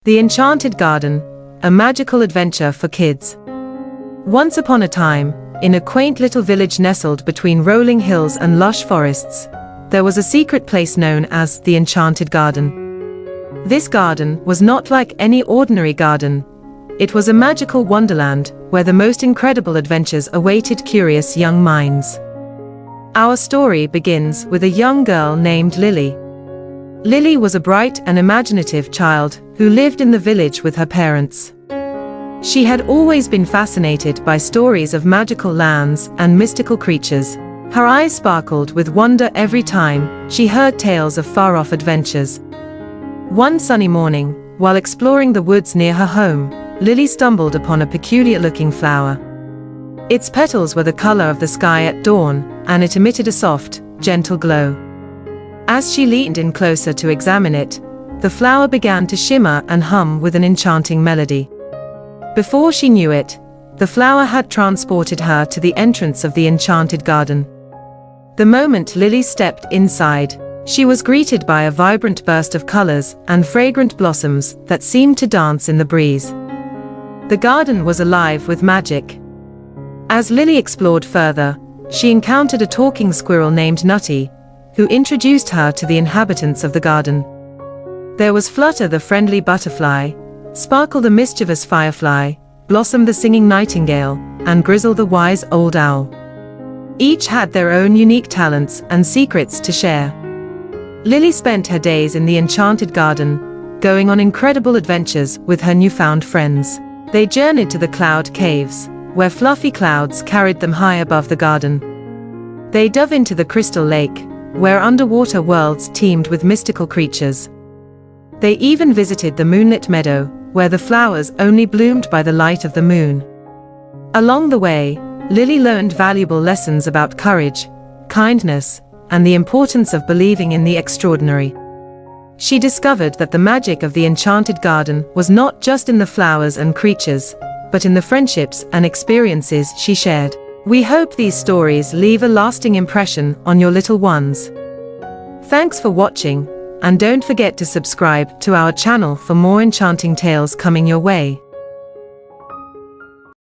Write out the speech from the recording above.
The Enchanted Garden, a magical adventure for kids. Once upon a time, in a quaint little village nestled between rolling hills and lush forests, there was a secret place known as the Enchanted Garden. This garden was not like any ordinary garden. It was a magical wonderland where the most incredible adventures awaited curious young minds. Our story begins with a young girl named Lily. Lily was a bright and imaginative child who lived in the village with her parents. She had always been fascinated by stories of magical lands and mystical creatures. Her eyes sparkled with wonder every time she heard tales of far-off adventures. One sunny morning, while exploring the woods near her home, Lily stumbled upon a peculiar-looking flower. Its petals were the color of the sky at dawn, and it emitted a soft, gentle glow. As she leaned in closer to examine it, the flower began to shimmer and hum with an enchanting melody. Before she knew it, the flower had transported her to the entrance of the Enchanted Garden. The moment Lily stepped inside, she was greeted by a vibrant burst of colors and fragrant blossoms that seemed to dance in the breeze. The garden was alive with magic. As Lily explored further, she encountered a talking squirrel named Nutty, who introduced her to the inhabitants of the garden. There was Flutter the friendly butterfly, Sparkle the mischievous firefly, Blossom the singing nightingale, and Grizzle the wise old owl. Each had their own unique talents and secrets to share. Lily spent her days in the Enchanted Garden, going on incredible adventures with her newfound friends. They journeyed to the cloud caves, where fluffy clouds carried them high above the garden. They dove into the crystal lake, where underwater worlds teemed with mystical creatures. They even visited the moonlit meadow, where the flowers only bloomed by the light of the moon. Along the way, Lily learned valuable lessons about courage, kindness, and the importance of believing in the extraordinary. She discovered that the magic of the Enchanted Garden was not just in the flowers and creatures, but in the friendships and experiences she shared. We hope these stories leave a lasting impression on your little ones. Thanks for watching, and don't forget to subscribe to our channel for more enchanting tales coming your way.